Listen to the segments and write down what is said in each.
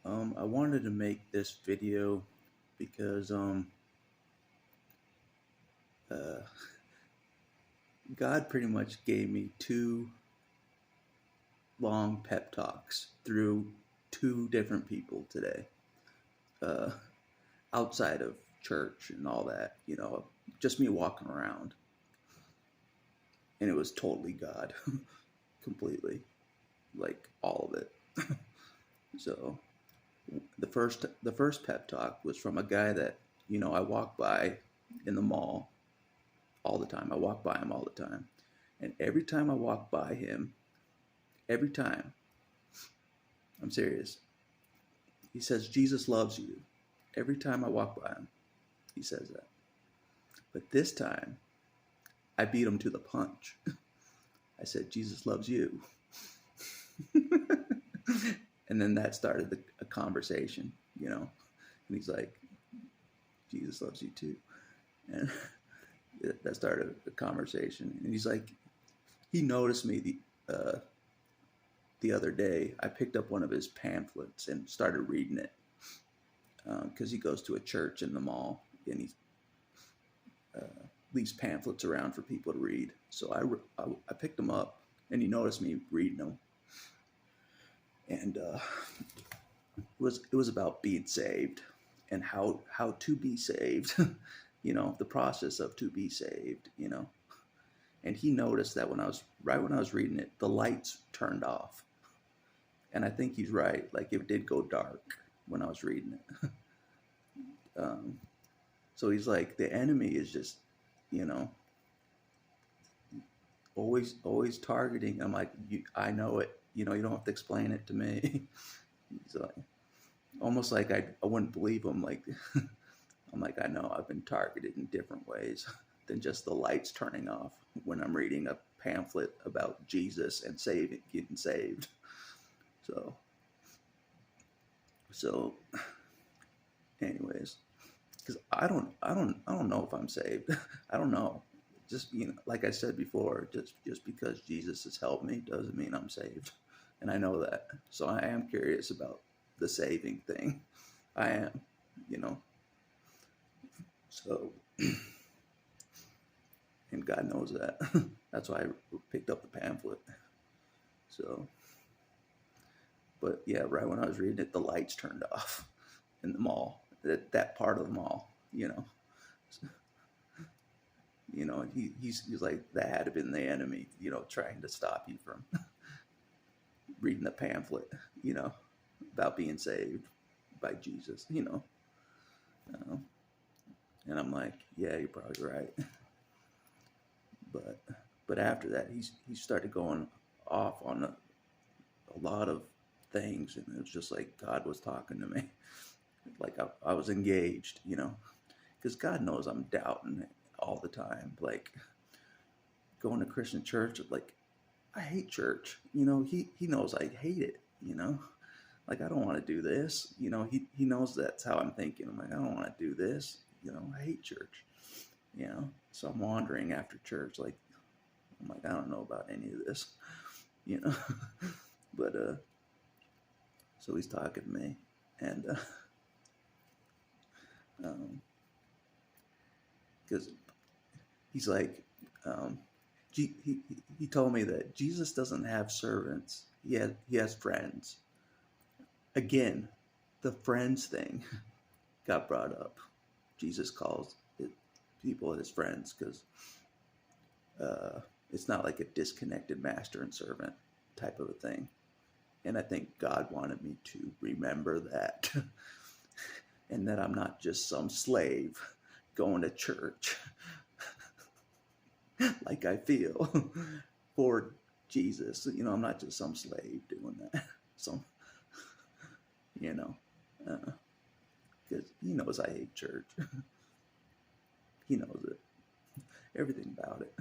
I wanted to make this video because uh, God pretty much gave me two long pep talks through two different people today, uh, outside of church and all that, just me walking around. And it was totally God, completely, like all of it. So the first pep talk was from a guy that, I walk by in the mall all the time. I walk by him all the time. And every time I walk by him, every time, I'm serious, he says, Jesus loves you. Every time I walk by him, he says that. But this time, I beat him to the punch. I said, Jesus loves you. And then that started a conversation, And he's like, Jesus loves you too. And that started a conversation. And he's like, he noticed me the other day. I picked up one of his pamphlets and started reading it because he goes to a church in the mall and he leaves pamphlets around for people to read. So I picked them up and he noticed me reading them. And it was about being saved and how to be saved, the process of to be saved. And he noticed that when I was reading it, the lights turned off. And I think he's right. Like it did go dark when I was reading it. So he's like, the enemy is just, you know, always targeting. I'm like, I know it. You don't have to explain it to me. He's like, almost like I wouldn't believe him. Like, I'm like, I know I've been targeted in different ways than just the lights turning off when I'm reading a pamphlet about Jesus and getting saved. So, anyways, because I don't know if I'm saved. I don't know. Just like I said before, just because Jesus has helped me doesn't mean I'm saved, and I know that. So I am curious about the saving thing. I am, you know. So, and God knows that. That's why I picked up the pamphlet. So, but yeah, right when I was reading it, the lights turned off in the mall. That part of the mall, he's like, that had been the enemy, trying to stop you from reading the pamphlet, you know, about being saved by Jesus. Uh, and I'm like, yeah, you're probably right. But after that, he started going off on a lot of things, and it was just like God was talking to me, like I was engaged, because God knows I'm doubting it all the time, like going to Christian church, like I hate church. He knows I hate it. Like I don't want to do this. He knows that's how I'm thinking. I'm like, I don't want to do this. I hate church. So I'm wandering after church. Like I'm like, I don't know about any of this. you know. But so he's talking to me, and because he's like, um, he told me that Jesus doesn't have servants. He has friends. Again, the friends thing got brought up. Jesus calls people his friends because it's not like a disconnected master and servant type of a thing. And I think God wanted me to remember that and that I'm not just some slave going to church like I feel for Jesus. I'm not just some slave doing that. Some, you know, because he knows I hate church. He knows it, everything about it.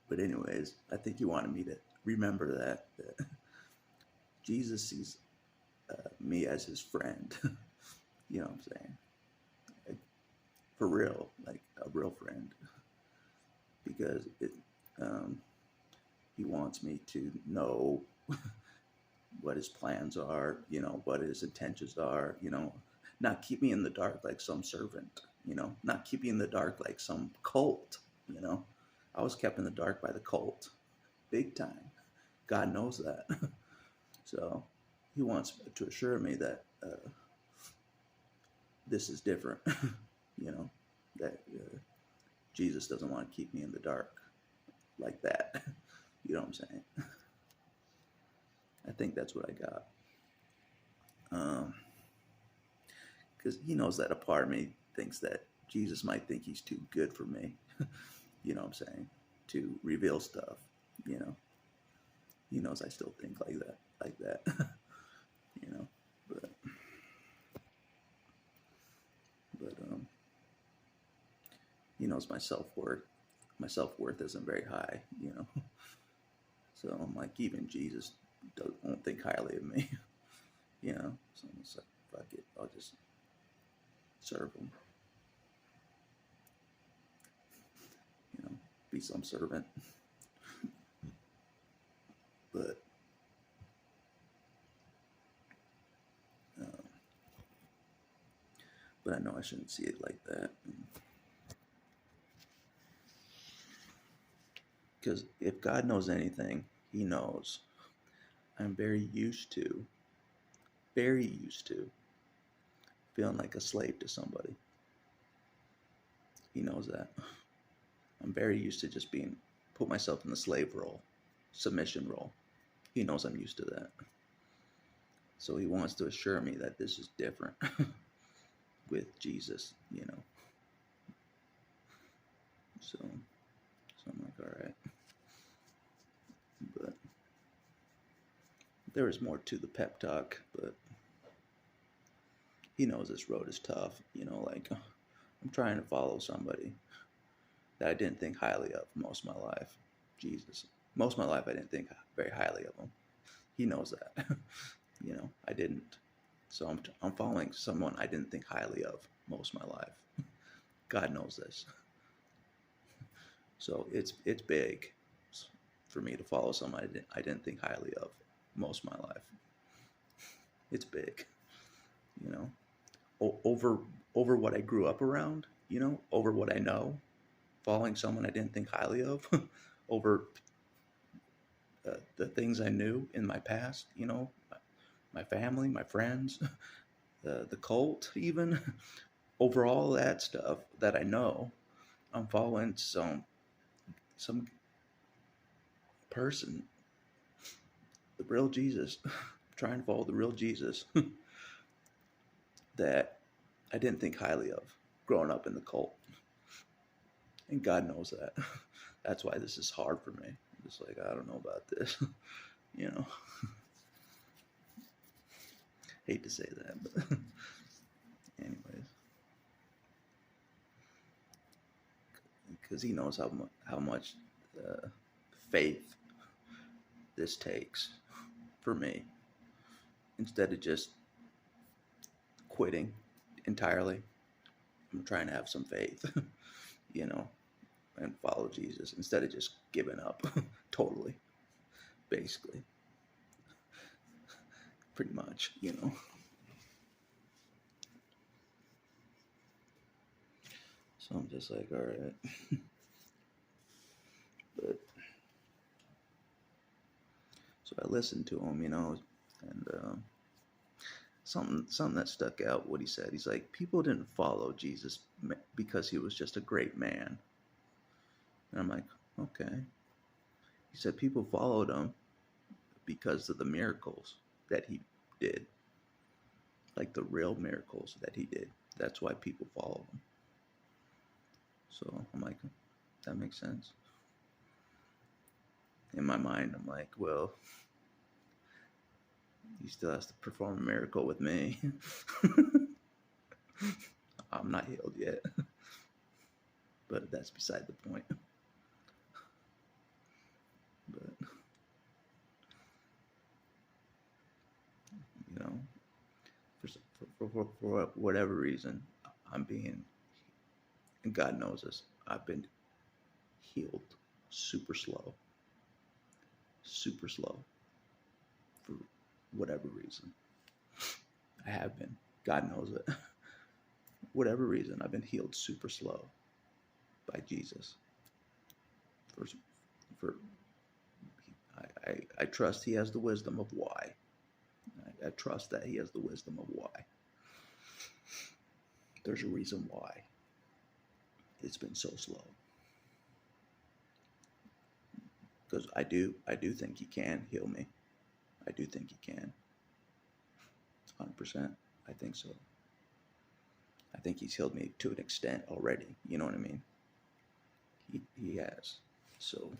But anyways, I think he wanted me to remember that Jesus sees me as his friend. You know what I'm saying? Like, for real, like a real friend, because he wants me to know what his plans are, what his intentions are, not keep me in the dark like some servant, not keep me in the dark like some cult, you know. I was kept in the dark by the cult, big time. God knows that. So he wants to assure me that this is different, that Jesus doesn't want to keep me in the dark like that. You know what I'm saying? I think that's what I got. Because he knows that a part of me thinks that Jesus might think he's too good for me. You know what I'm saying? To reveal stuff. He knows I still think like that. But he knows my self-worth. My self-worth isn't very high. So I'm like, even Jesus won't think highly of me. So I'm just like, fuck it, I'll just serve him. Be some servant. But I know I shouldn't see it like that. Because if God knows anything, he knows I'm very used to feeling like a slave to somebody. He knows that. I'm very used to just put myself in the slave role, submission role. He knows I'm used to that. So he wants to assure me that this is different with Jesus, So I'm like, all right. But there is more to the pep talk, but he knows this road is tough, like I'm trying to follow somebody that I didn't think highly of most of my life. Jesus. Most of my life I didn't think very highly of him. He knows that. I didn't. So I'm following someone I didn't think highly of most of my life. God knows this. So it's big for me to follow someone I didn't think highly of most of my life. It's big, over what I grew up around, over what I know, following someone I didn't think highly of, over the things I knew in my past, my family, my friends, the cult, even, over all that stuff that I know, I'm following some person, the real Jesus, trying to follow the real Jesus that I didn't think highly of growing up in the cult. And God knows that. That's why this is hard for me. I'm just like, I don't know about this. Hate to say that, but anyways. Because he knows how much faith this takes for me. Instead of just quitting entirely, I'm trying to have some faith, and follow Jesus instead of just giving up totally, basically. Pretty much, So I'm just like, all right. But so I listened to him, and something that stuck out. What he said, he's like, people didn't follow Jesus because he was just a great man. And I'm like, okay. He said people followed him because of the miracles that he did, like the real miracles that he did. That's why people follow him. So I'm like, that makes sense. In my mind, I'm like, well, he still has to perform a miracle with me. I'm not healed yet. But that's beside the point. But, for whatever reason, I'm being, and God knows this, I've been healed super slow. for whatever reason. I have been. God knows it. Whatever reason, I've been healed super slow by Jesus. For, for I trust he has the wisdom of why. I trust that he has the wisdom of why. There's a reason why it's been so slow. Because I do think he can heal me. I do think he can. 100%. I think so. I think he's healed me to an extent already. You know what I mean? He has. So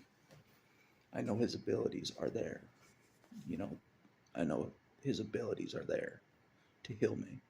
I know his abilities are there. You know, I know his abilities are there to heal me.